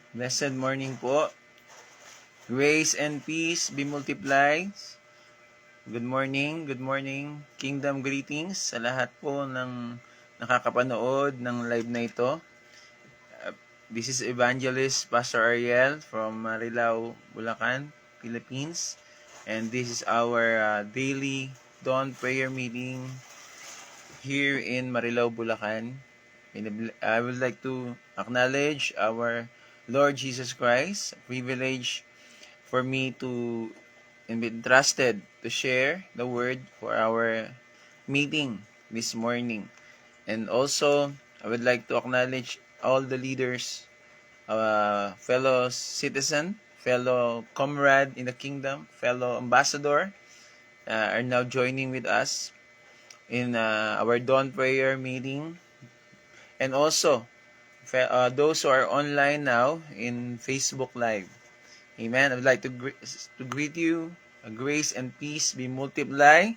Blessed morning po. Grace and peace be multiplied. Good morning. Kingdom greetings sa lahat po ng nakakapanood ng live na ito. This is Evangelist Pastor Ariel from Marilao, Bulacan, Philippines. And this is our daily dawn prayer meeting here in Marilao, Bulacan. I would like to acknowledge our Lord Jesus Christ, a privilege for me to be entrusted to share the word for our meeting this morning. And also, I would like to acknowledge all the leaders, fellow citizen, fellow comrade in the kingdom, fellow ambassador, are now joining with us in our dawn prayer meeting. And also, those who are online now in Facebook Live. Amen. I would like to greet you. Grace and peace be multiply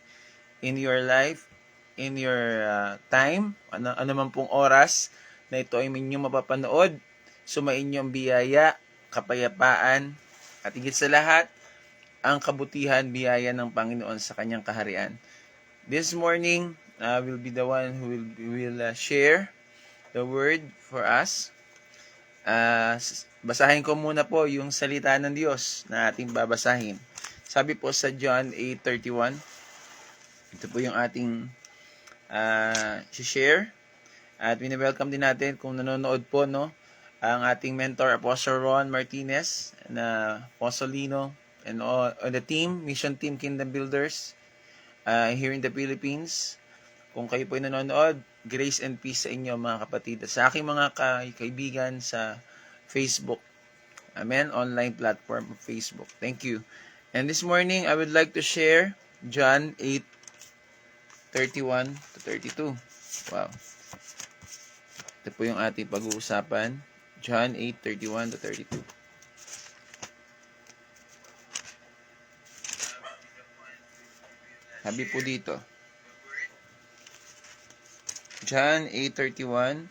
in your life, in your time, ano man pong oras na ito ay inyong mapapanood. Sumain niyo ang biyaya, kapayapaan, at higit sa lahat, ang kabutihan, biyaya ng Panginoon sa kanyang kaharian. This morning, will be the one who will share the word for us. Basahin ko muna po yung salita ng Diyos na ating babasahin. Sabi po sa John 8:31, ito po yung ating share. At wini-welcome din natin kung nanonood po, ang ating mentor, Apostle Ron Martinez, na Apostolino, and all the team, Mission Team Kingdom Builders, here in the Philippines. Kung kayo po nanonood, grace and peace sa inyo mga kapatid. Sa aking mga kaibigan sa Facebook. Amen? Online platform of Facebook. Thank you. And this morning, I would like to share John 8:31 to 32. Wow. Ito po yung ating pag-uusapan. John 8:31 to 32. Sabi po dito. John 8:31.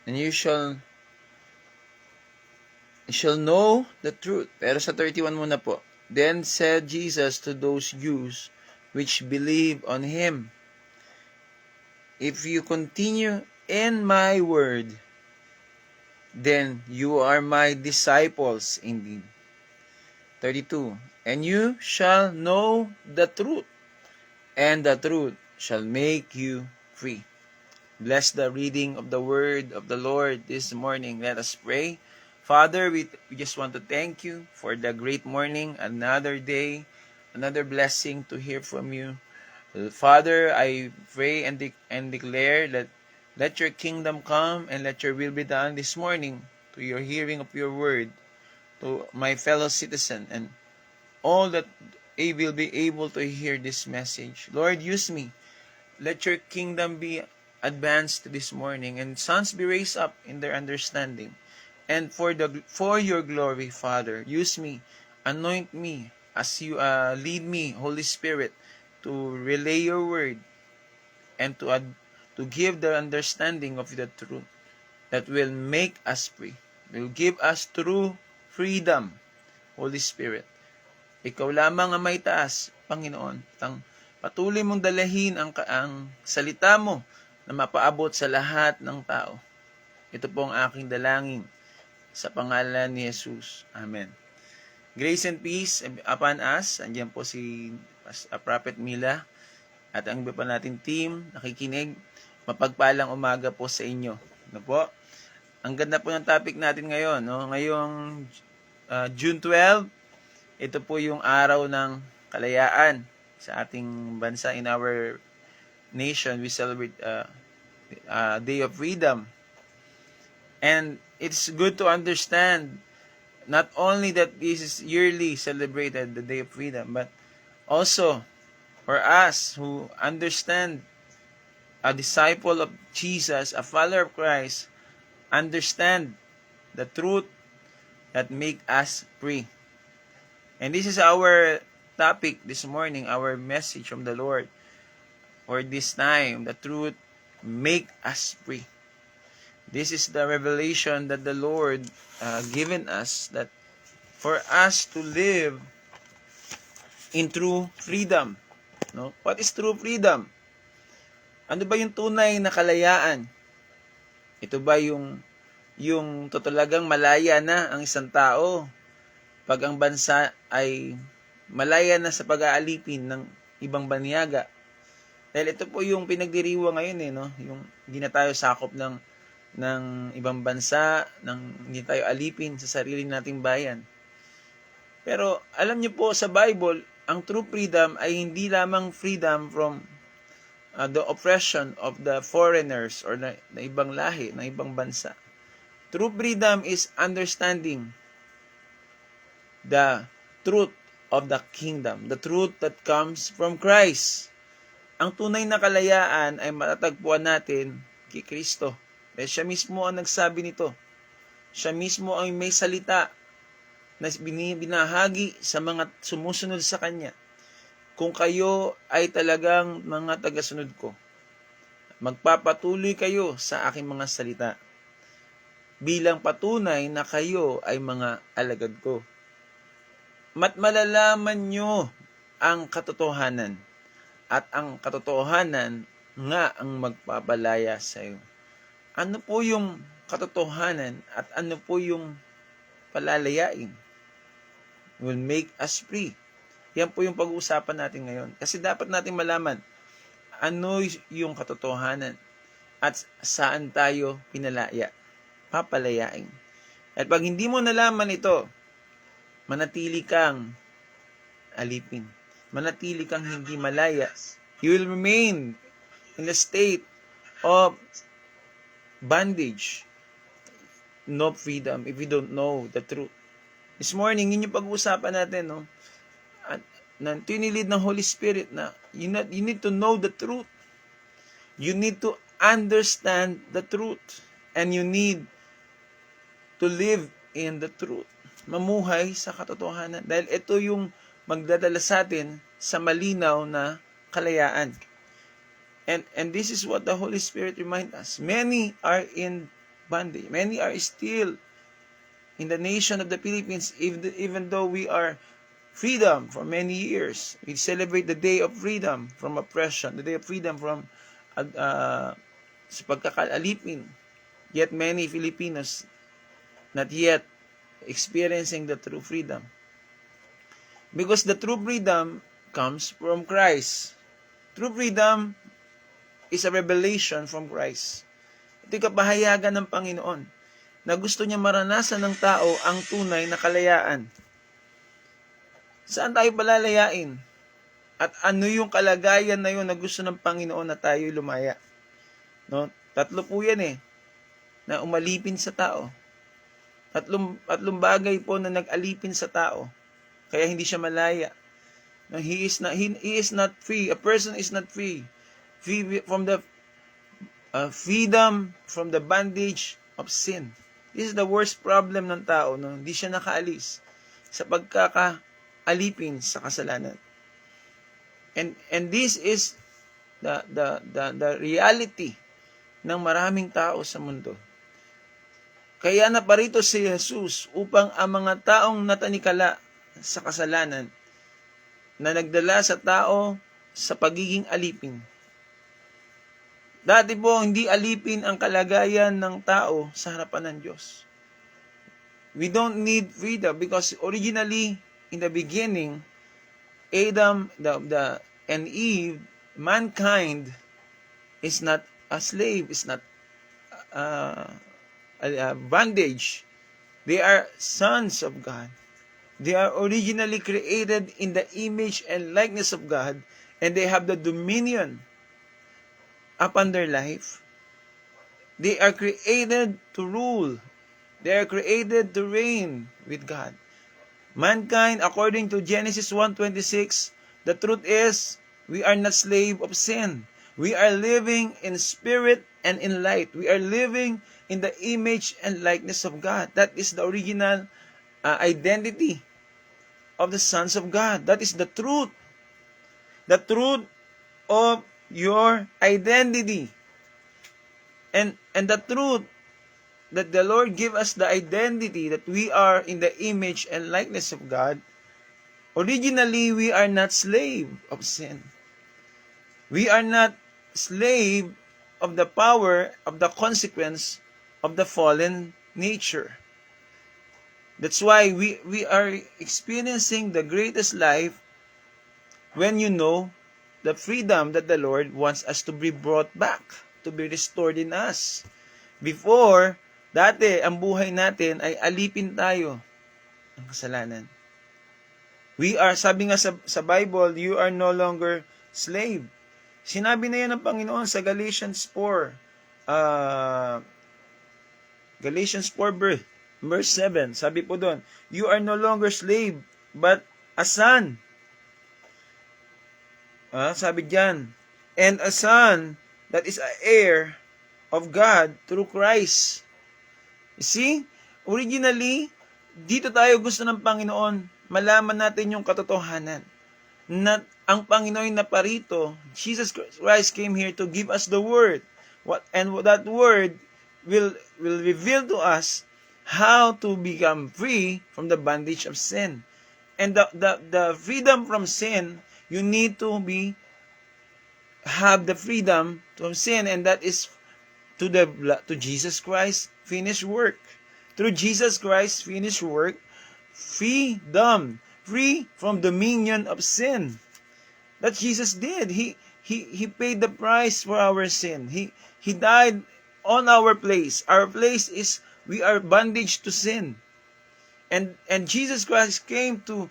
And you shall know the truth. Pero sa 31 muna po. Then said Jesus to those Jews which believe on him, if you continue in my word, then you are my disciples indeed. 32. And you shall know the truth, and the truth shall make you free. Bless the reading of the word of the Lord this morning. Let us pray. Father, we just want to thank you for the great morning, another day, another blessing to hear from you. Father, I pray and declare that let your kingdom come and let your will be done this morning to your hearing of your word, to my fellow citizen, and all that will be able to hear this message. Lord, use me. Let your kingdom be advanced this morning, and sons be raised up in their understanding. And for your glory, Father, use me, anoint me as you lead me, Holy Spirit, to relay your word and to give the understanding of the truth that will make us free, will give us true freedom, Holy Spirit. Ikaw lamang ang may taas, Panginoon. Patuloy mong dalahin ang salita mo na mapaabot sa lahat ng tao. Ito po ang aking dalangin sa pangalan ni Jesus. Amen. Grace and peace upon us. Andiyan po si Prophet Mila at ang iba pa nating team nakikinig. Mapagpalang umaga po sa inyo. Ano po? Ang ganda po ng topic natin ngayon. Ngayong June 12, ito po yung araw ng kalayaan sa ating bansa. In our nation, we celebrate Day of Freedom. And it's good to understand not only that this is yearly celebrated, the Day of Freedom, but also for us who understand, a disciple of Jesus, a follower of Christ, understand the truth that make us free. And this is our topic this morning, our message from the Lord for this time. The truth make us free. This is the revelation that the Lord given us, that for us to live in true freedom. No? What is true freedom? Ano ba yung tunay na kalayaan? Ito ba yung talagang malaya na ang isang tao pag ang bansa ay malaya na sa pag-aalipin ng ibang banyaga? Dahil ito po yung pinagdiriwang ngayon no? Yung hindi na tayo sakop ng ibang bansa, hindi tayo alipin sa sarili nating bayan. Pero alam niyo po sa Bible, ang true freedom ay hindi lamang freedom from the oppression of the foreigners or na ibang lahi, na ibang bansa. True freedom is understanding the truth of the kingdom, the truth that comes from Christ. Ang tunay na kalayaan ay matatagpuan natin kay Kristo. Dahil siya mismo ang nagsabi nito. Siya mismo ang may salita na binahagi sa mga sumusunod sa Kanya. Kung kayo ay talagang mga tagasunod ko, magpapatuloy kayo sa aking mga salita bilang patunay na kayo ay mga alagad ko. Malalaman nyo ang katotohanan, at ang katotohanan nga ang magpapalaya sa iyo. Ano po yung katotohanan at ano po yung palalayain? Will make us free. Yan po yung pag-uusapan natin ngayon. Kasi dapat natin malaman ano yung katotohanan at saan tayo pinalaya, papalayain. At pag hindi mo nalaman ito, manatili kang alipin. Manatili kang hindi malaya. You will remain in a state of bondage, no freedom, if you don't know the truth. This morning, yun yung pag-uusapan natin, no? At tinilid ng Holy Spirit na you need to know the truth. You need to understand the truth. And you need to live in the truth. Mamuhay sa katotohanan. Dahil ito yung magdadala sa atin sa malinaw na kalayaan. And this is what the Holy Spirit reminds us. Many are in bondage. Many are still in the nation of the Philippines, even though we are freedom for many years. We celebrate the day of freedom from oppression, the day of freedom from sa pagkakalipin. Yet many Filipinos not yet experiencing the true freedom. Because the true freedom comes from Christ. True freedom is a revelation from Christ. Ito yung kapahayagan ng Panginoon na gusto niya maranasan ng tao ang tunay na kalayaan. Saan tayo palalayain? At ano yung kalagayan na yun na gusto ng Panginoon na tayo lumaya? No? Tatlo po yan na umalipin sa tao. Tatlong bagay po na nag-alipin sa tao. Kaya hindi siya malaya. No, he is not free. A person is not free. Free from the freedom from the bondage of sin. This is the worst problem ng tao. No? Hindi siya nakaalis sa pagkakaalipin sa kasalanan. And this is the reality ng maraming tao sa mundo. Kaya naparito si Jesus upang ang mga taong natanikala sa kasalanan na nagdala sa tao sa pagiging alipin. Dati po, hindi alipin ang kalagayan ng tao sa harapan ng Diyos. We don't need freedom because originally, in the beginning, Adam and Eve, mankind is not a slave, is not a bondage. They are sons of God. They are originally created in the image and likeness of God, and they have the dominion upon their life. They are created to rule. They are created to reign with God. Mankind, according to Genesis 1:26, the truth is, we are not slave of sin. We are living in spirit and in light. We are living in the image and likeness of God. That is the original identity of the sons of God. That is the truth. The truth of your identity. And the truth that the Lord give us the identity that we are in the image and likeness of God, originally we are not slave of sin. We are not slave of the power of the consequence of the fallen nature. That's why we are experiencing the greatest life when you know the freedom that the Lord wants us to be brought back, to be restored in us. Before, dati, ang buhay natin ay alipin tayo ng kasalanan. We are, sabi nga sa Bible, you are no longer slave. Sinabi na yan ng Panginoon sa Galatians 4. Galatians 4 verse 7. Sabi po doon, you are no longer slave, but a son. Sabi diyan, and a son that is an heir of God through Christ. You see, originally, dito tayo gusto ng Panginoon, malaman natin yung katotohanan. Na ang Panginoon na parito, Jesus Christ came here to give us the word. And that word will reveal to us how to become free from the bondage of sin. And the freedom from sin, you need to have the freedom from sin, and that is to Jesus Christ's finished work. Through Jesus Christ's finished work, freedom, free from dominion of sin. That Jesus did. He paid the price for our sin. He died on our place. Our place is we are bondage to sin. And Jesus Christ came to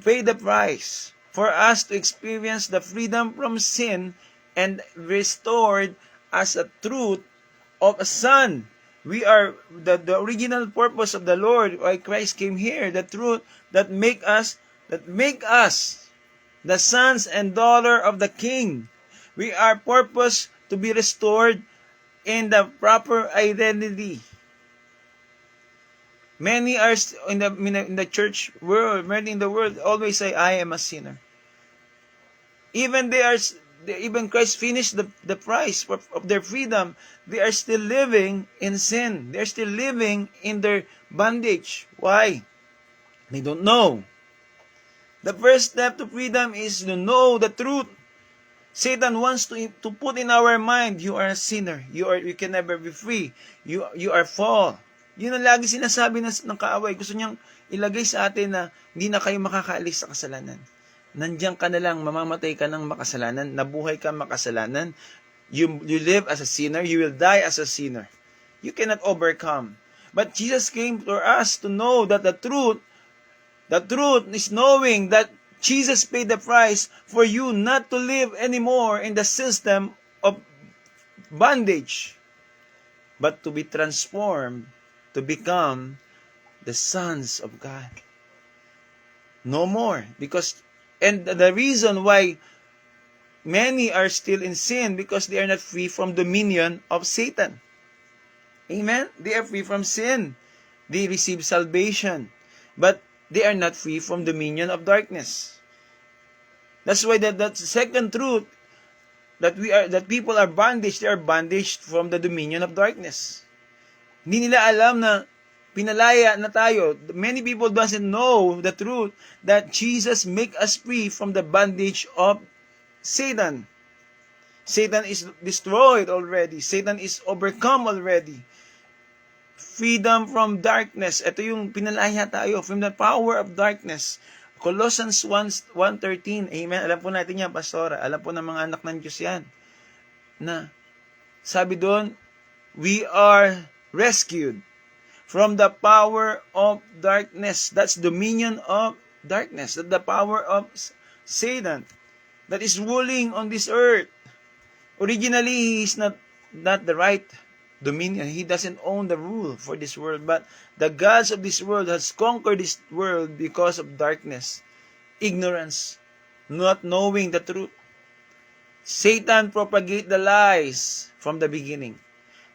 pay the price for us to experience the freedom from sin and restored as a truth of a son. We are the original purpose of the Lord, why Christ came here, the truth that make us the sons and daughter of the King. We are purpose to be restored in the proper identity. Many are in the church world, many in the world always say, I am a sinner. Even Christ finished the price of their freedom. They are still living in sin. They are still living in their bondage. Why? They don't know. The first step to freedom is to know the truth. Satan wants to put in our mind, you are a sinner. You can never be free. You are fall. Yun ang lagi sinasabi ng kaaway. Gusto niyang ilagay sa atin na hindi na kayo makakaalis sa kasalanan. Nandiyan ka na lang, mamamatay ka ng makasalanan, nabuhay ka makasalanan. You live as a sinner, you will die as a sinner. You cannot overcome. But Jesus came for us to know that the truth is knowing that Jesus paid the price for you not to live anymore in the system of bondage, but to be transformed to become the sons of God. No more. And the reason why many are still in sin, because they are not free from dominion of Satan. Amen? They are free from sin. They receive salvation. But they are not free from dominion of darkness. That's why that second truth that people are bondage, they are bondaged from the dominion of darkness. Hindi nila alam na pinalaya na tayo. Many people doesn't know the truth that Jesus make us free from the bondage of Satan. Satan is destroyed already. Satan is overcome already. Freedom from darkness. Ito yung pinalaya tayo from the power of darkness. Colossians 1:13. Amen. Alam po natin yan, Pastora. Alam po ng mga anak ng Diyos yan. Na sabi doon, we are rescued from the power of darkness. That's dominion of darkness. That's the power of Satan that is ruling on this earth. Originally, he is not the right dominion. He doesn't own the rule for this world, but the gods of this world has conquered this world because of darkness, ignorance, not knowing the truth. Satan propagate the lies from the beginning.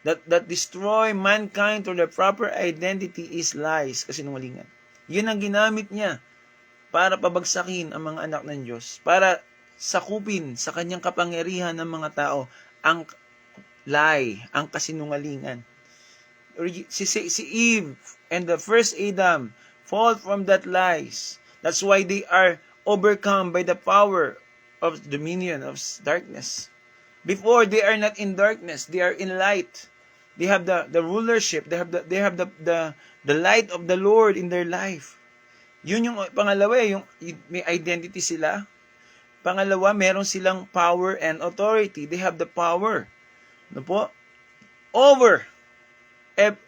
That destroy mankind to their proper identity is lies, kasinungalingan. Yun ang ginamit niya para pabagsakin ang mga anak ng Diyos, para sakupin sa kanyang kapangyarihan ng mga tao ang lie, ang kasinungalingan. si Eve and the first Adam fall from that lies. That's why they are overcome by the power of dominion of darkness. Before, they are not in darkness, they are in light. They have the rulership, they have the light of the Lord in their life. Yun yung pangalawa, yung may identity sila. Pangalawa, meron silang power and authority. They have the power, no po, over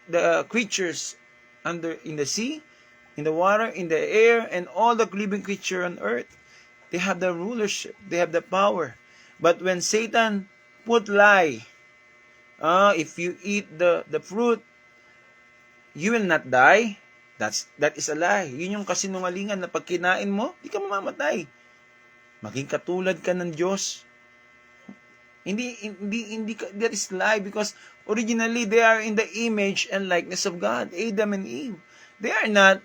the creatures in the sea, in the water, in the air, and all the living creature on earth. They have the rulership. They have the power. But when Satan put lie, if you eat the fruit, you will not die. That is a lie. Yun yung kasinungalingan na pag kinain mo, di ka mamamatay. Maging katulad ka ng Diyos. Hindi that is lie, because originally they are in the image and likeness of God. Adam and Eve. They are not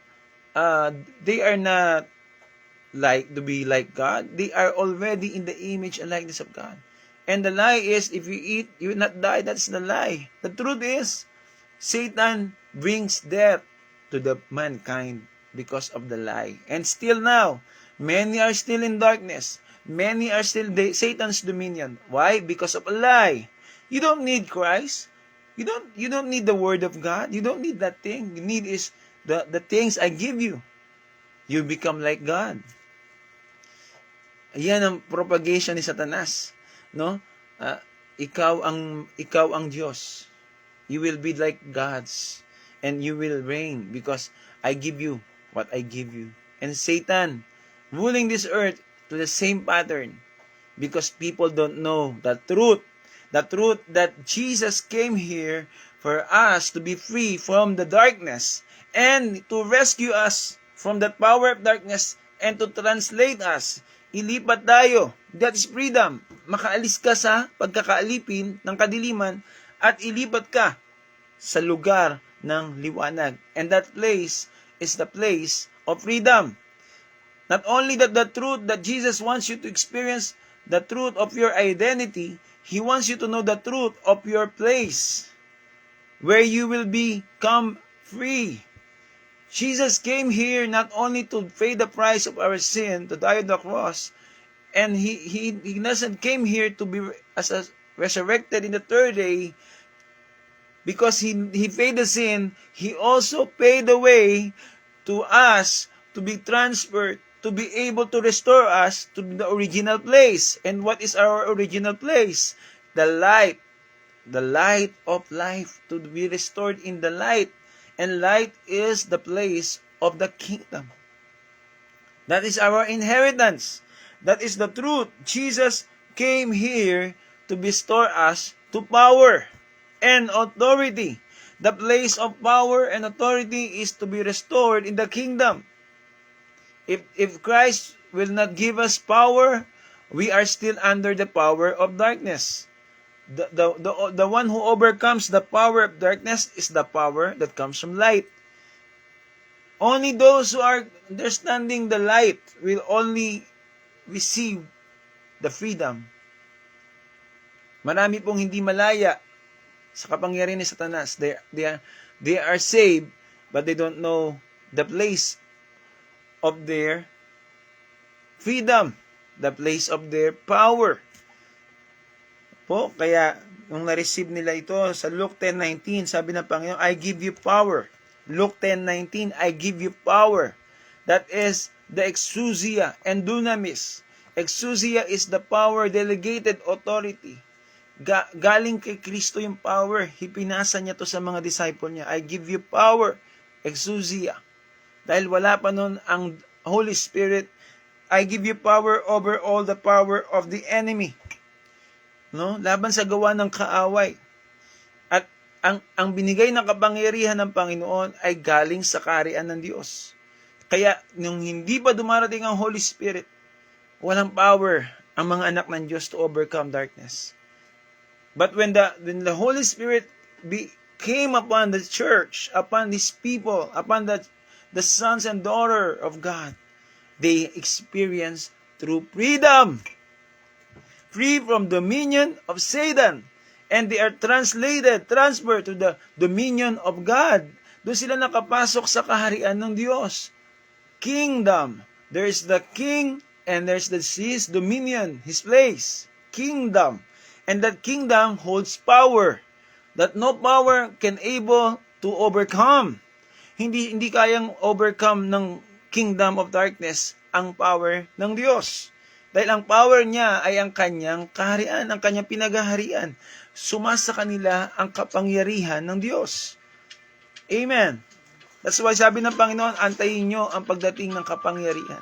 like to be like God. They are already in the image and likeness of God. And the lie is, if you eat, you will not die. That's the lie. The truth is, Satan brings death to the mankind because of the lie. And still now, many are still in darkness. Many are still Satan's dominion. Why? Because of a lie. You don't need Christ. You don't need the word of God. You don't need that thing. You need is the things I give you. You become like God. Ayan ang propagation ni Satanas, no? Ikaw ang Diyos. You will be like gods, and you will reign because I give you what I give you. And Satan ruling this earth to the same pattern, because people don't know the truth that Jesus came here for us to be free from the darkness and to rescue us from that power of darkness and to translate us. Ilipat tayo. That is freedom. Makaalis ka sa pagkakaalipin ng kadiliman at ilipat ka sa lugar ng liwanag. And that place is the place of freedom. Not only that the truth that Jesus wants you to experience, the truth of your identity, He wants you to know the truth of your place, where you will become free. Jesus came here not only to pay the price of our sin, to die on the cross, and he doesn't came here to be as a resurrected in the third day, because he paid the sin. He also paid the way to us to be transferred, to be able to restore us to the original place. And what is our original place? The light of life, to be restored in the light. And light is the place of the kingdom. That is our inheritance. That is the truth. Jesus came here to restore us to power and authority. The place of power and authority is to be restored in the kingdom. If Christ will not give us power, we are still under the power of darkness. The one who overcomes the power of darkness is the power that comes from light. Only those who are understanding the light will only receive the freedom. Marami pong hindi malaya sa kapangyarihan ni Satanas. They are saved, but they don't know the place of their freedom, the place of their power. Po, kaya nung na-receive nila ito sa Luke 10:19, sabi ng Panginoon, I give you power. Luke 10:19, I give you power. That is the exousia and dunamis. Exousia is the power, delegated authority. Galing kay Kristo yung power. Pinasa niya to sa mga disciple niya. I give you power, exousia. Dahil wala pa nun ang Holy Spirit, I give you power over all the power of the enemy. No? Laban sa gawa ng kaaway. At ang binigay ng kapangyarihan ng Panginoon ay galing sa kaharian ng Diyos. Kaya nung hindi pa dumarating ang Holy Spirit, walang power ang mga anak ng Diyos to overcome darkness. But when the Holy Spirit came upon the church, upon these people, upon the sons and daughter of God, they experienced true freedom. Free from dominion of Satan. And they are transferred to the dominion of God. Doon sila nakapasok sa kaharian ng Diyos. Kingdom. There is the king and there's his dominion, his place. Kingdom. And that kingdom holds power that no power can able to overcome. Hindi kayang overcome ng kingdom of darkness ang power ng Diyos. Dahil ang power niya ay ang kanyang kaharian, ang kanyang pinagaharian. Sumasa kanila ang kapangyarihan ng Diyos. Amen. That's why sabi ng Panginoon, antayin nyo ang pagdating ng kapangyarihan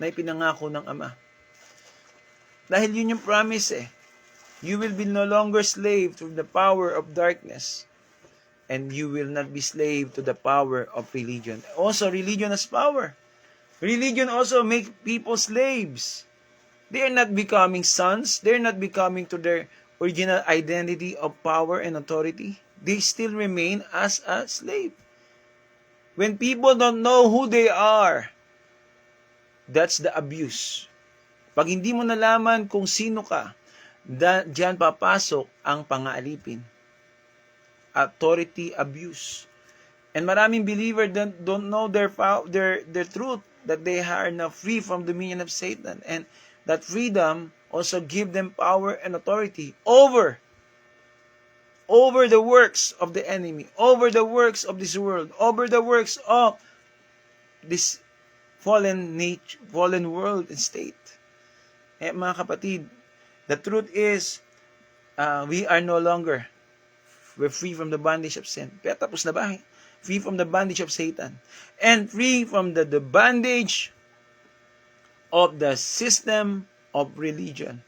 na ipinangako ng Ama. Dahil yun yung promise eh. You will be no longer slave to the power of darkness, and you will not be slave to the power of religion. Also, religion has power. Religion also make people slaves. They are not becoming sons. They are not becoming to their original identity of power and authority. They still remain as a slave. When people don't know who they are, that's the abuse. Pag hindi mo nalaman kung sino ka, diyan papasok ang pangaalipin. Authority abuse. And maraming believer don't know their truth, that they are now free from the dominion of Satan. And that freedom also give them power and authority over the works of the enemy, over the works of this world, over the works of this fallen world and state. Eh, mga kapatid, the truth is, we're free from the bondage of sin. Kaya tapos na ba? Free from the bondage of Satan. And free from the bondage of the system of religion.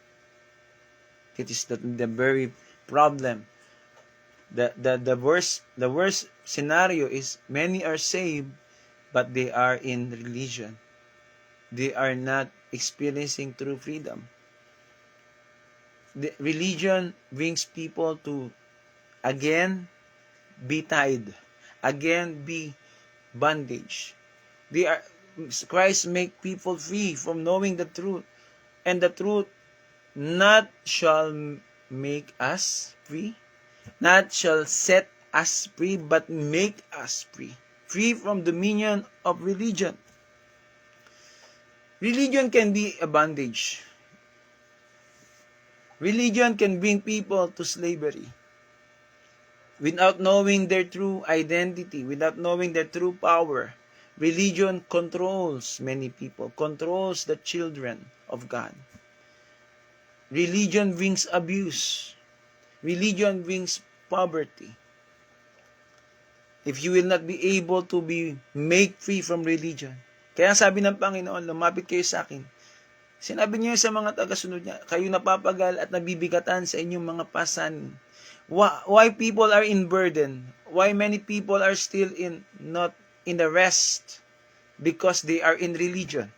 It is the very problem. The worst scenario is many are saved, but they are in religion. They are not experiencing true freedom. The religion brings people to again be tied, again be bondage. Christ make people free from knowing the truth, and the truth not shall make us free, not shall set us free, but make us free from dominion of religion. Religion can be a bondage. Religion can bring people to slavery. Without knowing their true identity, without knowing their true power, religion controls many people, controls the children of God. Religion brings abuse. Religion brings poverty. If you will not be able to be made free from religion. Kaya sabi ng Panginoon, lumapit kayo sa akin. Sinabi niya sa mga tagasunod niya, kayo napapagal at nabibigatan sa inyong mga pasan. Why people are in burden? Why many people are still not in the rest? Because they are in religion.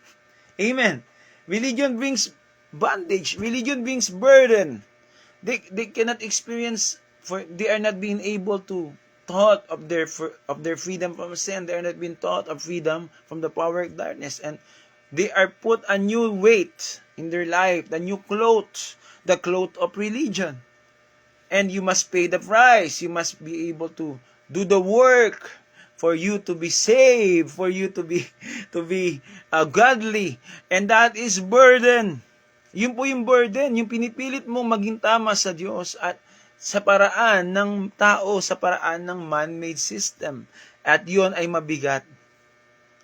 Amen. Religion brings bondage. Religion brings burden. They cannot experience, they are not being able to taught of their freedom from sin. They are not being taught of freedom from the power of darkness. And they are put a new weight in their life, the new cloth, the cloth of religion. And you must pay the price. You must be able to do the work for you to be saved, for you to be godly. And that is burden. Yun po yung burden, yung pinipilit mo maging tama sa Diyos at sa paraan ng tao, sa paraan ng man-made system. At yun ay mabigat.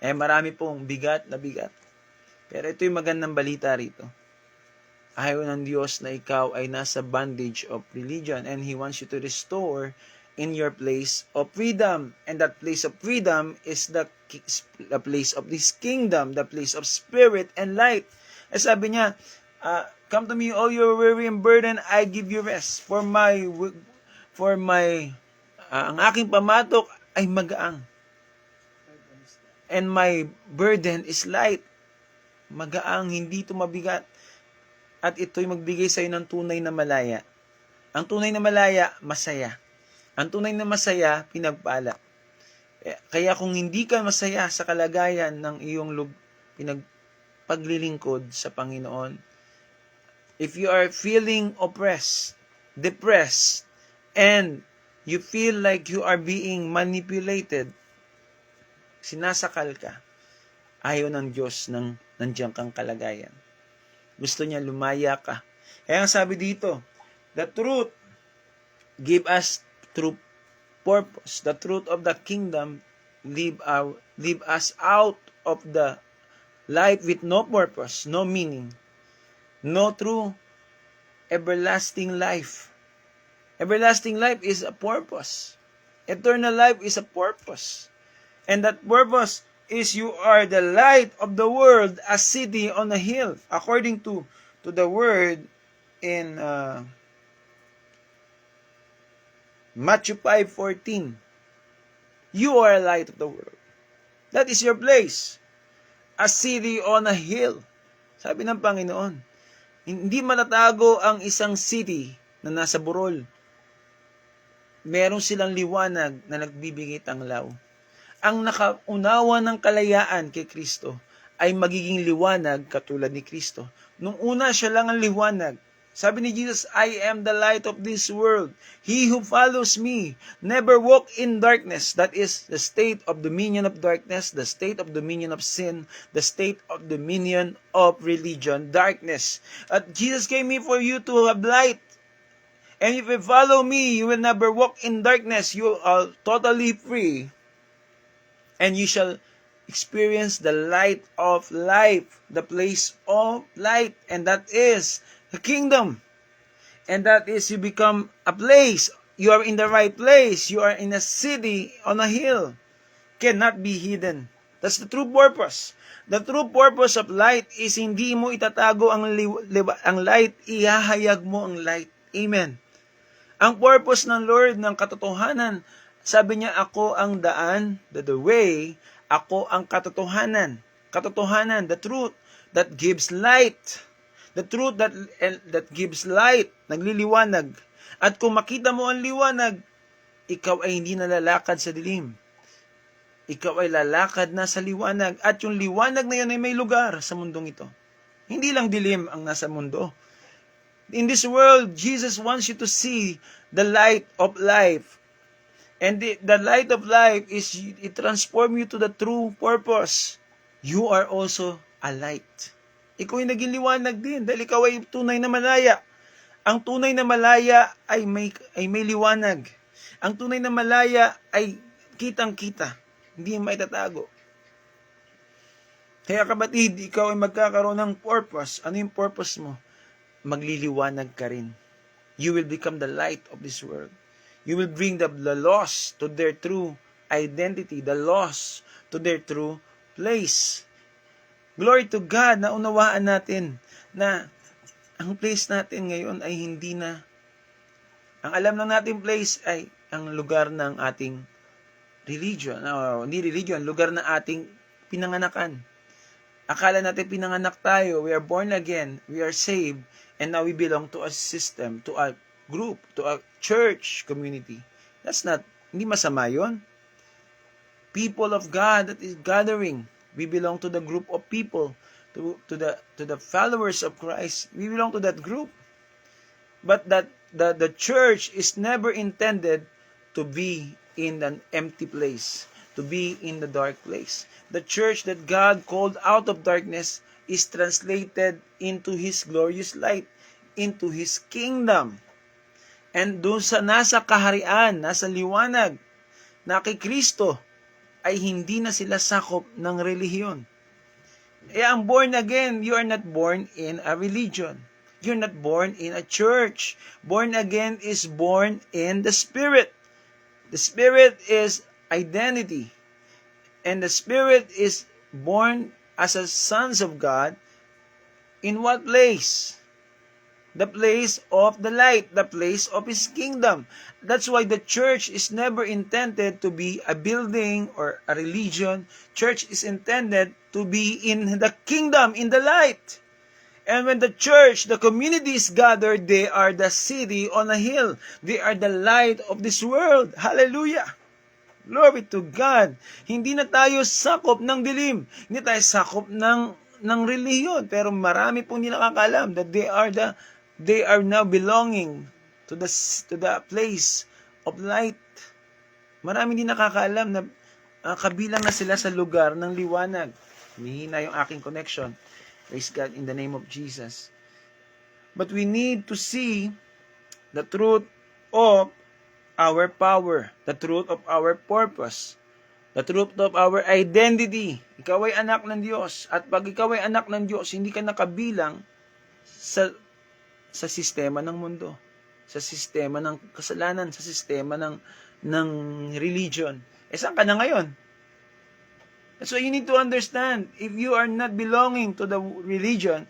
Marami pong bigat na bigat. Pero ito yung magandang balita rito. Ayaw ng Diyos na ikaw ay nasa bondage of religion, and He wants you to restore in your place of freedom. And that place of freedom is the place of this kingdom, the place of spirit and light. Sabi niya, come to me, all your weary and burden, I give you rest. Ang aking pamatok ay magaang. And my burden is light. Magaang, hindi ito mabigat. At ito'y magbigay sa iyo ng tunay na malaya. Ang tunay na malaya, masaya. Ang tunay na masaya, pinagpala. Kaya kung hindi ka masaya sa kalagayan ng iyong paglilingkod sa Panginoon, if you are feeling oppressed, depressed, and you feel like you are being manipulated, sinasakal ka, ayaw ng Diyos ng nandiyan kang kalagayan. Gusto niya lumaya ka. Kaya ang sabi dito, the truth give us true purpose. The truth of the kingdom leave us out of the life with no purpose, no meaning, no true everlasting life. Everlasting life is a purpose. Eternal life is a purpose. And that purpose is you are the light of the world, a city on a hill. According to the word in Matthew 5:14. You are a light of the world. That is your place. A city on a hill. Sabi ng Panginoon, hindi matatago ang isang city na nasa burol. Meron silang liwanag na nagbibigay tanglaw. Ang nakaunawa ng kalayaan kay Kristo ay magiging liwanag katulad ni Kristo. Nung una, siya lang ang liwanag. Sabi ni Jesus, I am the light of this world. He who follows me never walk in darkness. That is the state of dominion of darkness, the state of dominion of sin, the state of dominion of religion, darkness. At Jesus came here for you to have light. And if you follow me, you will never walk in darkness. You are totally free. And you shall experience the light of life, the place of light, and that is the kingdom. And that is you become a place. You are in the right place. You are in a city on a hill. Cannot be hidden. That's the true purpose. The true purpose of light is hindi mo itatago ang light, ihahayag mo ang light. Amen. Ang purpose ng Lord ng katotohanan, sabi niya, ako ang daan, the way, ako ang katotohanan. Katotohanan, the truth that gives light. The truth that gives light, nagliliwanag. At kung makita mo ang liwanag, ikaw ay hindi nalalakad sa dilim. Ikaw ay lalakad na sa liwanag. At yung liwanag na yan ay may lugar sa mundong ito. Hindi lang dilim ang nasa mundo. In this world, Jesus wants you to see the light of life. And the light of life is, it transforms you to the true purpose. You are also a light. Ikaw ay naging liwanag din dahil ikaw ay tunay na malaya. Ang tunay na malaya ay may liwanag. Ang tunay na malaya ay kitang-kita. Hindi maitatago. Kaya kapatid, ikaw ay magkakaroon ng purpose. Ano yung purpose mo? Magliliwanag ka rin. You will become the light of this world. You will bring the lost to their true identity, the lost to their true place. Glory to God, na unawaan natin na ang place natin ngayon ay hindi na, ang alam lang natin place ay ang lugar ng ating religion. Hindi religion, lugar ng ating pinanganakan. Akala natin pinanganak tayo, we are born again, we are saved, and now we belong to a system, to a group, to a church community. That's not, hindi masama yun. People of God that is gathering. We belong to the group of people, to the followers of Christ. We belong to that group. But that the church is never intended to be in an empty place, to be in the dark place. The church that God called out of darkness is translated into His glorious light, into His kingdom. And doon sa nasa kaharian, nasa liwanag, na kay Kristo, ay hindi na sila sakop ng relihiyon. Kaya ang born again, you are not born in a religion. You're not born in a church. Born again is born in the Spirit. The Spirit is identity. And the Spirit is born as a sons of God. In what place? The place of the light, the place of His kingdom. That's why the church is never intended to be a building or a religion. Church is intended to be in the kingdom, in the light. And when the church, the community is gathered, they are the city on a hill. They are the light of this world. Hallelujah! Glory to God! Hindi na tayo sakop ng dilim. Hindi tayo sakop ng relihiyon. Pero marami pong hindi nakakalam that they are now belonging to the place of light. Marami din nakakaalam na kabilang na sila sa lugar ng liwanag. Humihina yung aking connection. Praise God in the name of Jesus. But we need to see the truth of our power, the truth of our purpose, the truth of our identity. Ikaw ay anak ng Diyos. At pag ikaw ay anak ng Diyos, hindi ka nakabilang sa sistema ng mundo, sa sistema ng kasalanan, sa sistema ng religion. Saan ka na ngayon? So you need to understand, if you are not belonging to the religion,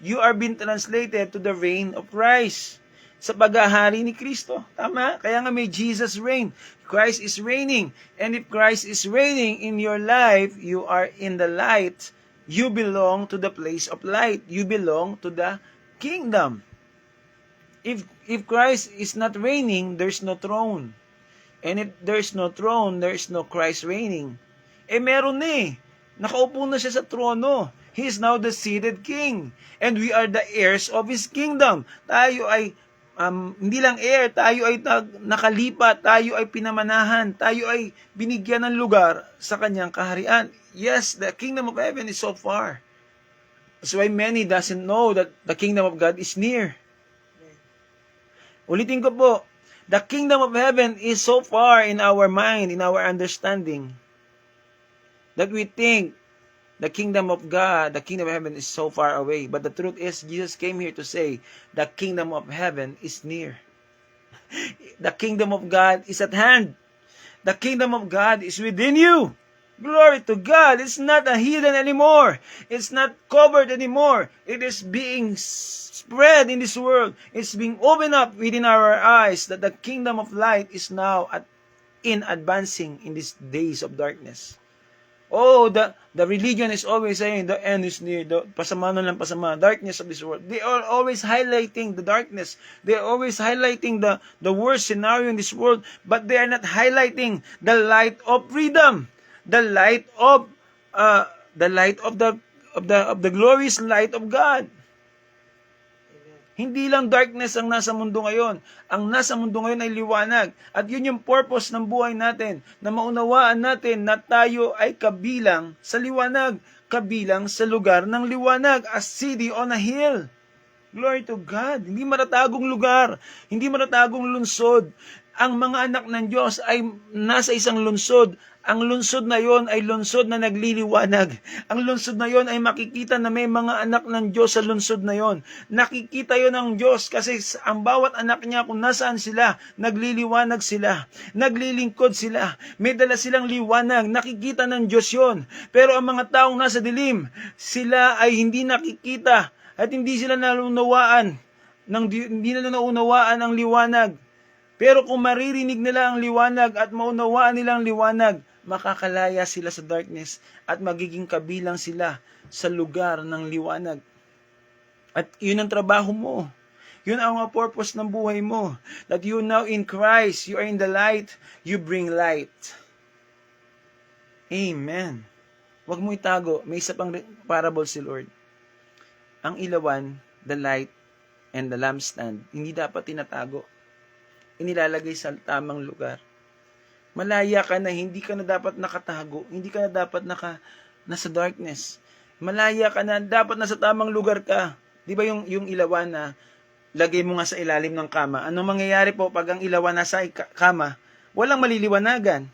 you are being translated to the reign of Christ. Sa paghahari ni Kristo. Tama? Kaya nga may Jesus reign. Christ is reigning. And if Christ is reigning in your life, you are in the light. You belong to the place of light. You belong to the kingdom. If Christ is not reigning, there's no throne. And if there's no throne, there's no Christ reigning. Meron Nakaupo na siya sa trono. He is now the seated king. And we are the heirs of His kingdom. Tayo ay, hindi lang heir, tayo ay nakalipat, tayo ay pinamanahan, tayo ay binigyan ng lugar sa kanyang kaharian. Yes, the kingdom of heaven is so far. That's why many doesn't know that the kingdom of God is near. Ulitin ko po, the kingdom of heaven is so far in our mind, in our understanding, that we think the kingdom of God, the kingdom of heaven is so far away. But the truth is, Jesus came here to say, the kingdom of heaven is near. The kingdom of God is at hand. The kingdom of God is within you. Glory to God. It's not hidden anymore. It's not covered anymore. It is being spread in this world. It's being opened up within our eyes that the kingdom of light is now in advancing in these days of darkness. Oh, the religion is always saying the end is near, the pasama na lang pasama, darkness of this world. They are always highlighting the darkness. They are always highlighting the worst scenario in this world, but they are not highlighting the light of freedom, the light of the glorious light of God. Hindi lang darkness ang nasa mundo ngayon. Ang nasa mundo ngayon ay liwanag. At yun yung purpose ng buhay natin, na maunawaan natin na tayo ay kabilang sa liwanag, kabilang sa lugar ng liwanag, a city on a hill. Glory to God. Hindi matatagong lugar, hindi matatagong lungsod. Ang mga anak ng Diyos ay nasa isang lungsod. Ang lungsod na yon ay lungsod na nagliliwanag. Ang lungsod na yon ay makikita na may mga anak ng Diyos sa lungsod na yon. Nakikita yon ng Diyos kasi ang bawat anak niya kung nasaan sila, nagliliwanag sila, naglilingkod sila, may dala silang liwanag, nakikita ng Diyos yon. Pero ang mga taong nasa dilim, sila ay hindi nakikita at hindi sila naunawaan, hindi nila naunawaan ang liwanag. Pero kung maririnig nila ang liwanag at maunawaan nila ang liwanag, makakalaya sila sa darkness at magiging kabilang sila sa lugar ng liwanag. At yun ang trabaho mo. Yun ang purpose ng buhay mo. That you now in Christ, you are in the light, you bring light. Amen. Huwag mo itago. May isa pang parable si Lord. Ang ilawan, the light, and the lampstand, hindi dapat tinatago. Inilalagay sa tamang lugar. Malaya ka na, hindi ka na dapat nakatago, hindi ka na dapat nasa darkness. Malaya ka na, dapat nasa tamang lugar ka. Di ba yung ilawan na lagay mo nga sa ilalim ng kama? Anong mangyayari po pag ang ilawan nasa kama? Walang maliliwanagan.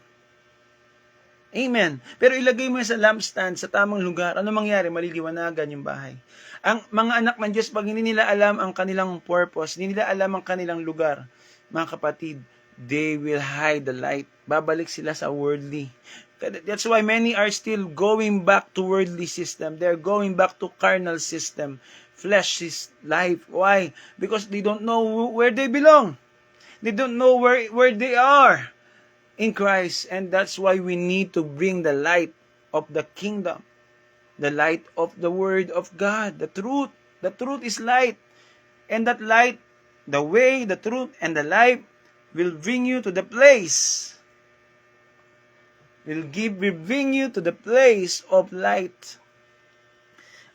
Amen. Pero ilagay mo sa lampstand, sa tamang lugar, anong mangyayari? Maliliwanagan yung bahay. Ang mga anak ng Diyos, pag hindi nila alam ang kanilang purpose, hindi nila alam ang kanilang lugar, mga kapatid, they will hide the light. Babalik sila sa worldly. That's why many are still going back to worldly system. They're going back to carnal system. Flesh is life. Why? Because they don't know where they belong. They don't know where they are in Christ. And that's why we need to bring the light of the kingdom. The light of the Word of God. The truth. The truth is light. And that light, the way, the truth, and the life will bring you to the place. Will bring you to the place of light.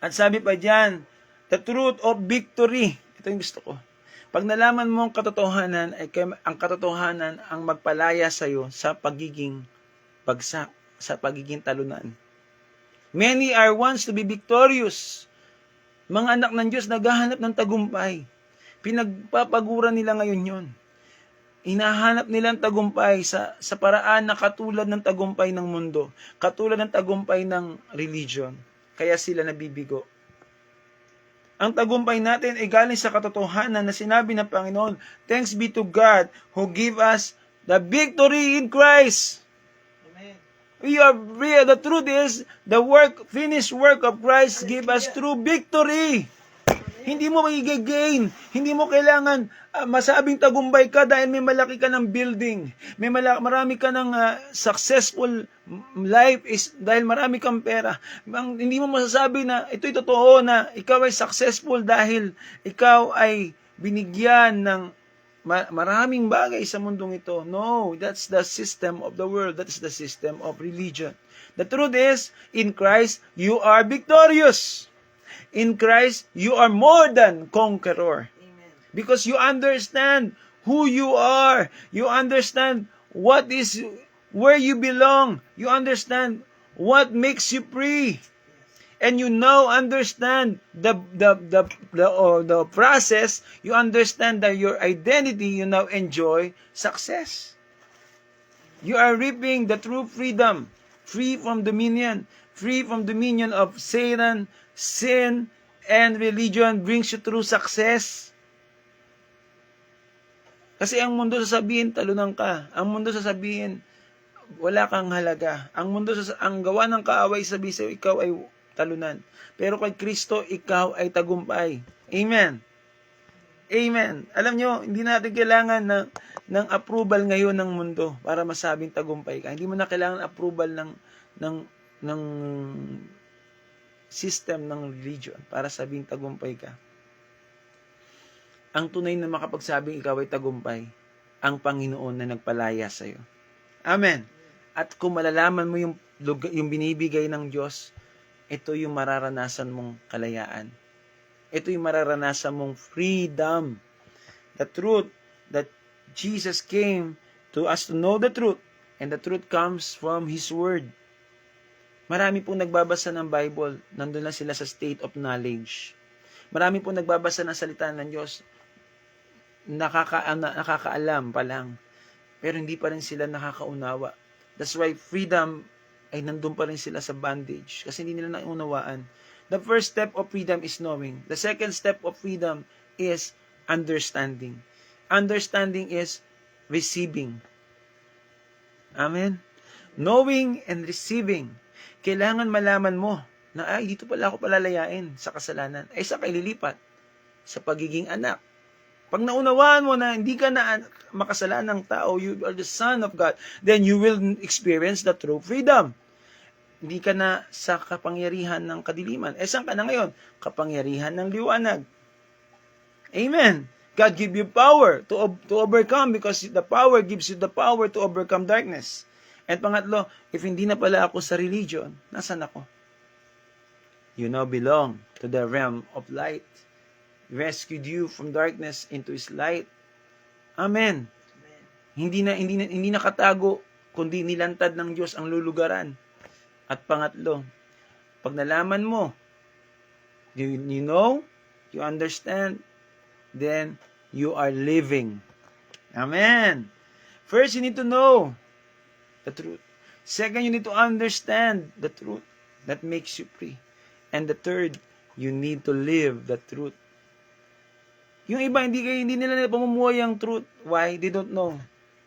At sabi pa diyan, the truth of victory. Ito yung gusto ko. Pag nalaman mo ang katotohanan, ang katotohanan ang magpalaya sa iyo sa pagiging bagsak, sa pagiging talunan. Many are wants to be victorious. Mga anak ng Diyos naghahanap ng tagumpay. Pinagpapaguran nila ngayon yon. Hinahanap nila ang tagumpay sa paraan na katulad ng tagumpay ng mundo, katulad ng tagumpay ng religion. Kaya sila nabibigo. Ang tagumpay natin ay galing sa katotohanan na sinabi ng Panginoon, "Thanks be to God who give us the victory in Christ." Amen. The truth is, the finished work of Christ give us true victory. Hindi mo magigagain. Hindi mo kailangan masabing tagumpay ka dahil may malaki ka ng building. Marami ka ng successful life is dahil marami kang pera. Hindi mo masasabi na ito'y totoo na ikaw ay successful dahil ikaw ay binigyan ng maraming bagay sa mundong ito. No, that's the system of the world. That's the system of religion. The truth is, in Christ, you are victorious. In Christ, you are more than conqueror. Amen. Because you understand who you are. You understand where you belong. You understand what makes you free. And you now understand the process. You understand that your identity, you now enjoy success. You are reaping the true freedom. Free from dominion. Free from dominion of Satan, sin, and religion brings you through success. Kasi ang mundo sasabihin, talunan ka. Ang mundo sasabihin, wala kang halaga. Ang mundo ang gawa ng kaaway sabihin sa'yo, ikaw ay talunan. Pero kay Kristo, ikaw ay tagumpay. Amen. Amen. Alam nyo, hindi natin kailangan ng approval ngayon ng mundo para masabing tagumpay ka. Hindi mo na kailangan approval ng system ng religion para sabing tagumpay ka. Ang tunay na makapagsabing ikaw ay tagumpay, ang Panginoon na nagpalaya sa iyo. Amen. At kung malalaman mo yung binibigay ng Diyos, ito yung mararanasan mong kalayaan. Ito yung mararanasan mong freedom. The truth that Jesus came to us to know the truth, and the truth comes from His Word. Marami pong nagbabasa ng Bible, nandun lang sila sa state of knowledge. Marami pong nagbabasa ng salita ng Diyos, nakakaalam pa lang, pero hindi pa rin sila nakakaunawa. That's why freedom ay nandun pa rin sila sa bondage, kasi hindi nila naunawaan. The first step of freedom is knowing. The second step of freedom is understanding. Understanding is receiving. Amen? Knowing and receiving. Kailangan malaman mo na dito pala ako palalayain sa kasalanan. Ay sa kaililipat, sa pagiging anak. Pag naunawaan mo na hindi ka na makasalanang tao, you are the son of God, then you will experience the true freedom. Hindi ka na sa kapangyarihan ng kadiliman. Saan ka na ngayon? Kapangyarihan ng liwanag. Amen. God give you power to overcome because the power gives you the power to overcome darkness. At pangatlo, if hindi na pala ako sa religion, nasan ako? You now belong to the realm of light. He rescued you from darkness into His light. Amen. Hindi na katago, kundi nilantad ng Diyos ang lulugaran. At pangatlo, pag nalaman mo, you know, you understand, then you are living. Amen. First, you need to know the truth. Second, you need to understand the truth that makes you free. And the third, you need to live the truth. Yung iba, hindi nila pamumuhay ang truth. Why? They don't know.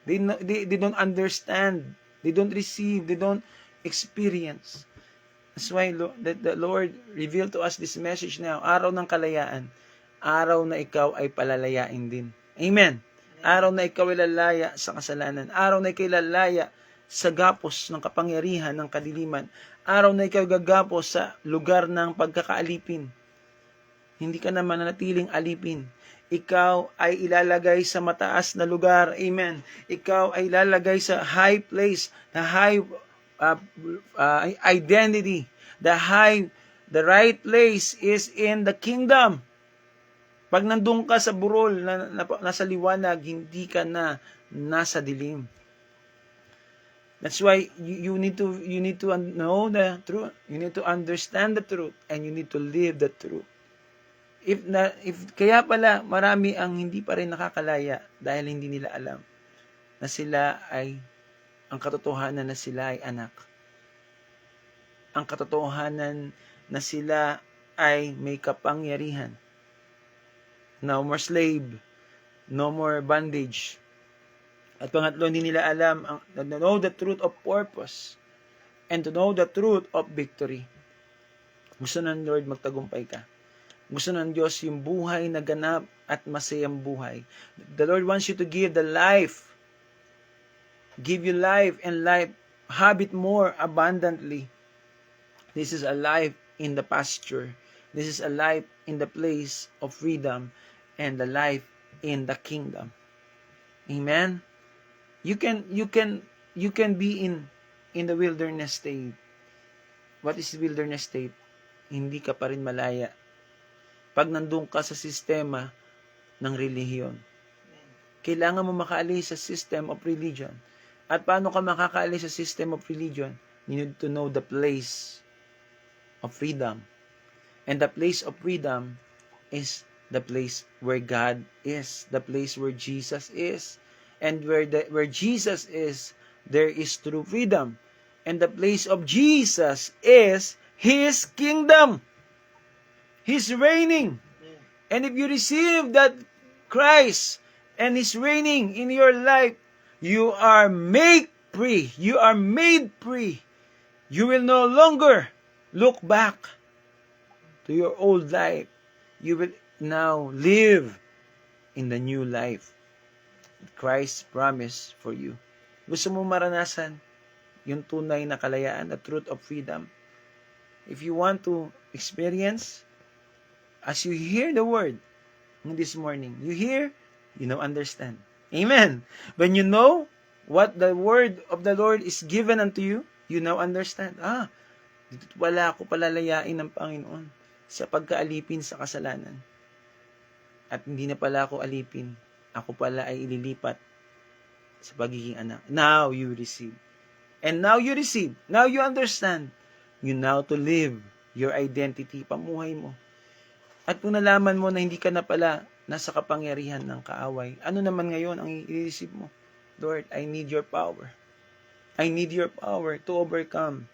They don't understand. They don't receive. They don't experience. That's why the Lord revealed to us this message now. Araw ng kalayaan. Araw na ikaw ay palalayain din. Amen. Araw na ikaw ay lalaya sa kasalanan. Araw na ikaw ay lalaya sa gapos ng kapangyarihan ng kadiliman. Araw na ikaw gagapos sa lugar ng pagkakaalipin. Hindi ka na mananatiling alipin. Ikaw ay ilalagay sa mataas na lugar. Amen. Ikaw ay ilalagay sa high place, na high identity. The right place is in the kingdom. Pag nandun ka sa burol, nasa liwanag, hindi ka na nasa dilim. That's why you need to know the truth. You need to understand the truth and you need to live the truth. Kaya pala marami ang hindi pa rin nakakalaya dahil hindi nila alam na sila ay ang katotohanan na sila ay anak. Ang katotohanan na sila ay may kapangyarihan. No more slave, no more bondage. At pangatlo, hindi nila alam to know the truth of purpose and to know the truth of victory. Gusto ng Lord magtagumpay ka. Gusto ng Diyos yung buhay na ganap at masayang buhay. The Lord wants you to give the life. Give you life and life. Have it more abundantly. This is a life in the pasture. This is a life in the place of freedom and the life in the kingdom. Amen. You can be in the wilderness state. What is wilderness state? Hindi ka pa rin malaya. Pag nandun ka sa sistema ng relihiyon. Kailangan mo makaalis sa system of religion. At paano ka makakaalis sa system of religion? You need to know the place of freedom. And the place of freedom is the place where God is, the place where Jesus is. And where Jesus is, there is true freedom. And the place of Jesus is His kingdom. He's reigning. And if you receive that Christ and His reigning in your life, you are made free. You are made free. You will no longer look back to your old life. You will now live in the new life. Christ's promise for you. Gusto mo maranasan yung tunay na kalayaan, the truth of freedom? If you want to experience, as you hear the word this morning, you hear, you now understand. Amen. When you know what the word of the Lord is given unto you, you now understand. Dito pala ako palalayain ng Panginoon sa pagkaalipin sa kasalanan. At hindi na pala ako alipin. Ako pala ay ililipat sa pagiging anak. Now you receive. And now you receive. Now you understand. You now to live your identity, pamuhay mo. At kung nalaman mo na hindi ka na pala nasa kapangyarihan ng kaaway, ano naman ngayon ang i-receive mo? Lord, I need your power. I need your power to overcome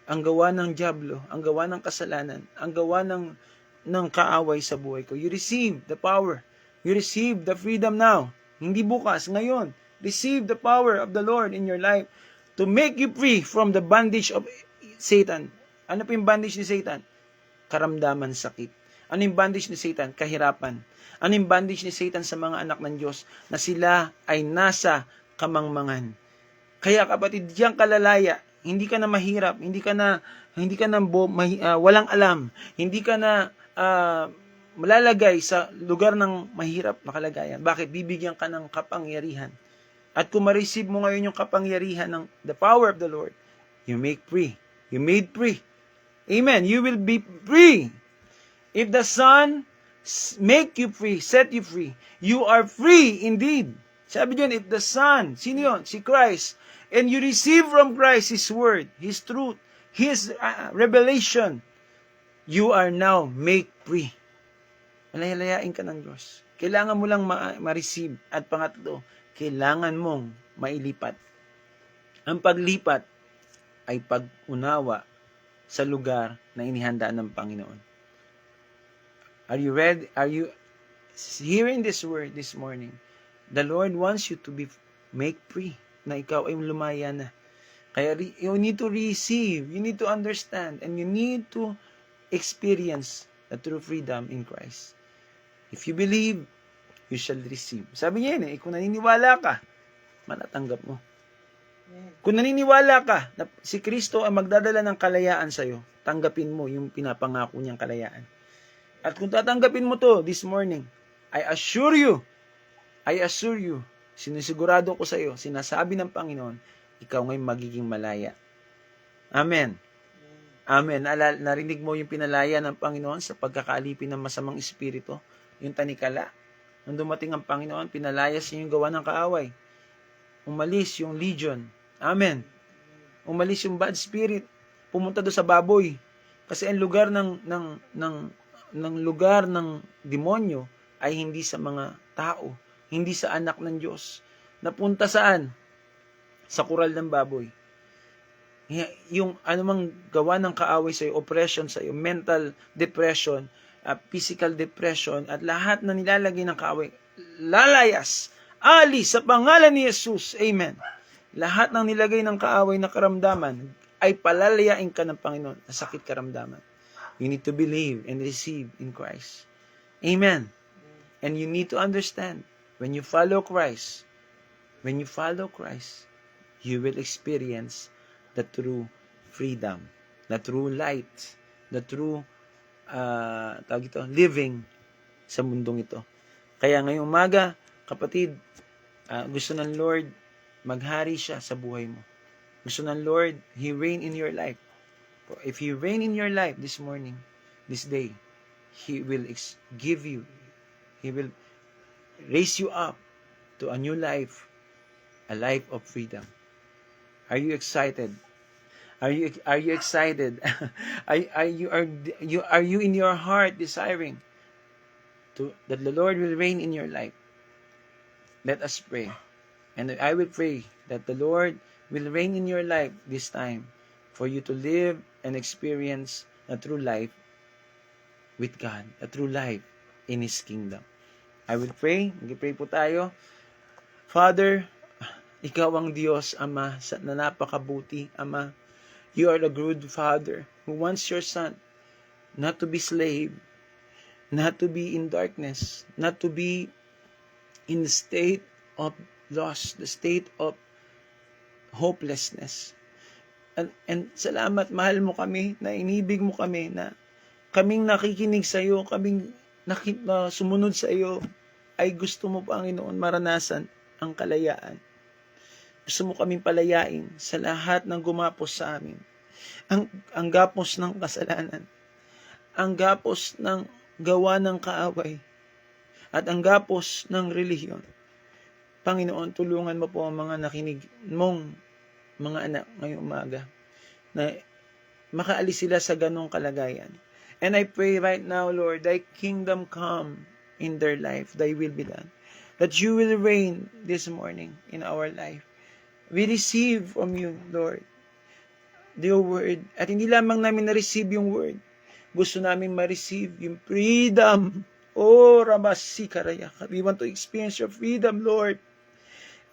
ang gawa ng dyablo, ang gawa ng kasalanan, ang gawa ng kaaway sa buhay ko. You receive the power. You receive the freedom now. Hindi bukas, ngayon. Receive the power of the Lord in your life to make you free from the bondage of Satan. Ano po yung bondage ni Satan? Karamdaman, sakit. Ano yung bondage ni Satan? Kahirapan. Ano yung bondage ni Satan sa mga anak ng Diyos? Na sila ay nasa kamangmangan. Kaya kapatid, diyan kalalaya. Hindi ka na mahirap. Hindi ka na walang alam. Hindi ka na malalagay sa lugar ng mahirap na kalagayan. Bakit? Bibigyan ka ng kapangyarihan. At kung ma-receive mo ngayon yung kapangyarihan ng the power of the Lord, you make free. You made free. Amen. You will be free. If the Son make you free, set you free, you are free indeed. Sabi diyan, if the Son, sino yun? Si Christ. And you receive from Christ His Word, His truth, His revelation, you are now made free. Malalayain ka ng Diyos. Kailangan mo lang ma-receive. At pangatlo, kailangan mong mailipat. Ang paglipat ay pag-unawa sa lugar na inihanda ng Panginoon. Are you ready? Are you hearing this word this morning? The Lord wants you to be make free, na ikaw ay lumaya na. Kaya you need to receive, you need to understand, and you need to experience the true freedom in Christ. If you believe, you shall receive. Sabi niya yun kung naniniwala ka, matatanggap mo. Kung naniniwala ka na si Kristo ay magdadala ng kalayaan sa'yo, tanggapin mo yung pinapangako niyang kalayaan. At kung tatanggapin mo to this morning, I assure you, sinisigurado ko sa'yo, sinasabi ng Panginoon, ikaw ngayon magiging malaya. Amen. Amen. Narinig mo yung pinalaya ng Panginoon sa pagkakaalipin ng masamang espiritu. yung tanikala. Nung dumating ang Panginoon, pinalayas niya yung gawa ng kaaway. Umalis yung legion. Amen. Umalis yung bad spirit. Pumunta doon sa baboy. Kasi ang lugar ng lugar ng demonyo ay hindi sa mga tao, hindi sa anak ng Diyos. Napunta saan? Sa kural ng baboy. Yung anumang gawa ng kaaway sa iyo, oppression sa iyo, mental depression, physical depression, at lahat na nilalagay ng kaaway, lalayas, alis sa pangalan ni Jesus. Amen. Lahat ng nilagay ng kaaway na karamdaman ay palalayain ka ng Panginoon na sakit karamdaman. You need to believe and receive in Christ. Amen. And you need to understand, when you follow Christ, you will experience the true freedom, the true light, the true living sa mundong ito. Kaya ngayong umaga, kapatid, gusto ng Lord, maghari siya sa buhay mo. Gusto ng Lord, He reign in your life. If He reign in your life this morning, this day, He will give you, He will raise you up to a new life, a life of freedom. Are you excited? Are you excited? Are you in your heart desiring that the Lord will reign in your life? Let us pray. And I will pray that the Lord will reign in your life this time for you to live and experience a true life with God, a true life in His kingdom. I will pray. Mag-pray po tayo. Father, Ikaw ang Diyos, Ama, na napakabuti, Ama. You are the good Father who wants your Son not to be slave, not to be in darkness, not to be in the state of loss, the state of hopelessness. And salamat, mahal mo kami, na inibig mo kami, na kaming nakikinig sa iyo, kaming sumunod sa iyo, ay gusto mo, Panginoon, maranasan ang kalayaan. Gusto mo kaming palayain sa lahat ng gumapos sa amin. Ang gapos ng kasalanan, ang gapos ng gawa ng kaaway, at ang gapos ng relihiyon. Panginoon, tulungan mo po ang mga nakinig mong mga anak ngayong umaga na makaalis sila sa ganong kalagayan. And I pray right now, Lord, Thy kingdom come in their life, Thy will be done. That You will reign this morning in our life. We receive from You, Lord, Your word. At hindi lamang namin na-receive yung word. Gusto namin ma-receive yung freedom. Oh, Ramasikaraya. We want to experience Your freedom, Lord.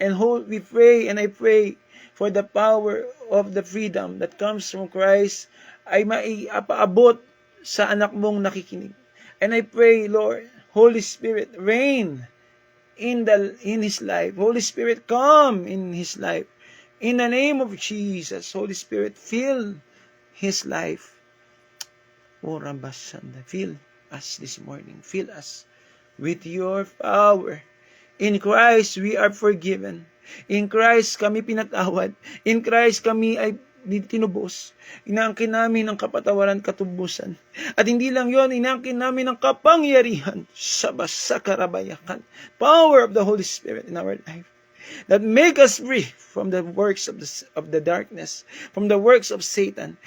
And we pray, and I pray for the power of the freedom that comes from Christ ay maipaabot sa anak mong nakikinig. And I pray, Lord, Holy Spirit, reign in His life. Holy Spirit, come in His life. In the name of Jesus, Holy Spirit, fill His life. Oh, Rambasanda, fill us this morning. Fill us with Your power. In Christ, we are forgiven. In Christ, kami pinatawad. In Christ, kami ay tinubos. Inaangkin namin ang kapatawaran, katubusan. At hindi lang yon, inaangkin namin ang kapangyarihan sa basakarabayakan. Power of the Holy Spirit in our life that make us free from the works of the darkness, from the works of Satan.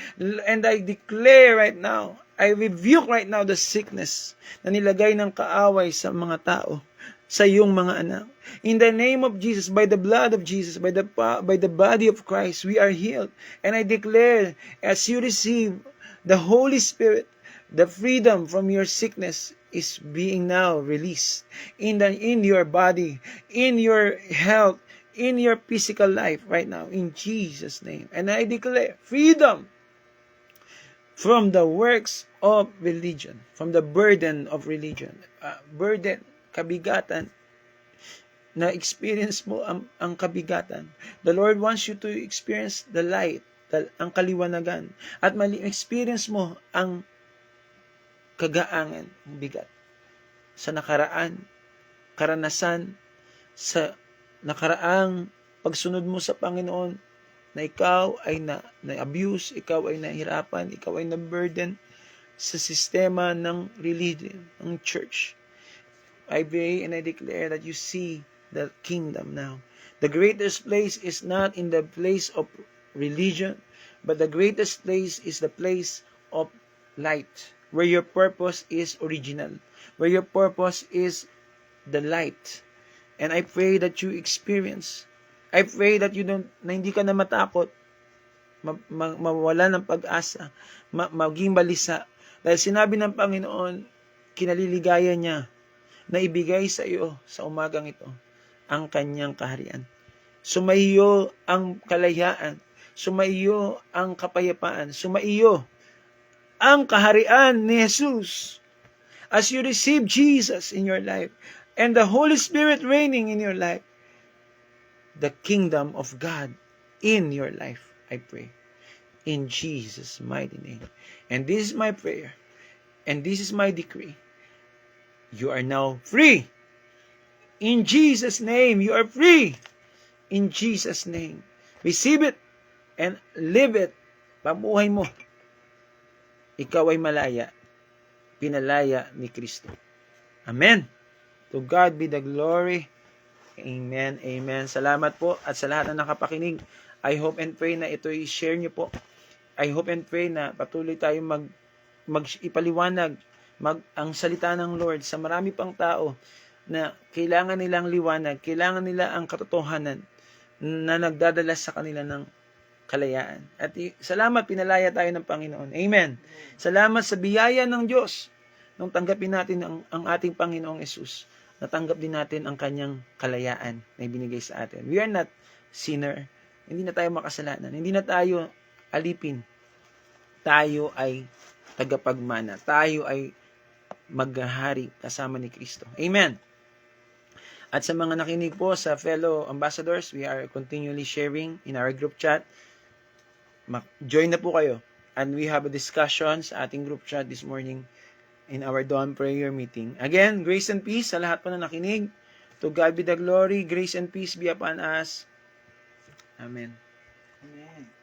And I declare right now, I rebuke right now the sickness na nilagay ng kaaway sa mga tao, sa iyong mga anak. In the name of Jesus, by the blood of Jesus, by the body of Christ, we are healed. And I declare, as you receive the Holy Spirit, the freedom from your sickness is being now released in your body, in your health, in your physical life right now, in Jesus' name. And I declare freedom from the works of religion, from the burden of religion, burden, kabigatan, na experience mo ang kabigatan. The Lord wants you to experience the light, ang kaliwanagan, at experience mo ang kagaangan, bigat. Sa nakaraan, karanasan, sa nakaraang pagsunod mo sa Panginoon, na ikaw ay na-abuse, ikaw ay nahirapan, ikaw ay na-burden sa sistema ng religion, ng church. I pray and I declare that you see the kingdom now. The greatest place is not in the place of religion, but the greatest place is the place of light, where your purpose is original, where your purpose is the light. And I pray that you experience. I pray that na hindi ka na matakot, mawala ng pag-asa, maging balisa. Dahil sinabi ng Panginoon, kinaliligaya niya na ibigay sa iyo sa umagang ito ang kanyang kaharian. Sumaiyo ang kalayaan, sumaiyo ang kapayapaan, sumaiyo ang kaharian ni Jesus as you receive Jesus in your life and the Holy Spirit reigning in your life. The kingdom of God in your life, I pray. In Jesus' mighty name. And this is my prayer. And this is my decree. You are now free. In Jesus' name, you are free. In Jesus' name. Receive it and live it. Pamuhay mo. Ikaw ay malaya. Pinalaya ni Kristo. Amen. To God be the glory. Amen. Amen. Salamat po at sa lahat na nakapakinig. I hope and pray na ito i-share nyo po. I hope and pray na patuloy tayong ipaliwanag ang salita ng Lord sa marami pang tao na kailangan nilang liwanag, kailangan nila ang katotohanan na nagdadala sa kanila ng kalayaan. At salamat, pinalaya tayo ng Panginoon. Amen. Salamat sa biyaya ng Diyos nung tanggapin natin ang ating Panginoong Yesus. Natanggap din natin ang kanyang kalayaan na ibinigay sa atin. We are not sinner. Hindi na tayo makasalanan. Hindi na tayo alipin. Tayo ay tagapagmana. Tayo ay maghahari kasama ni Kristo. Amen. At sa mga nakinig po sa fellow ambassadors, we are continually sharing in our group chat. Join na po kayo. And we have a discussion sa ating group chat this morning in our dawn prayer meeting. Again, grace and peace sa lahat po na nakinig. To God be the glory. Grace and peace be upon us. Amen. Amen.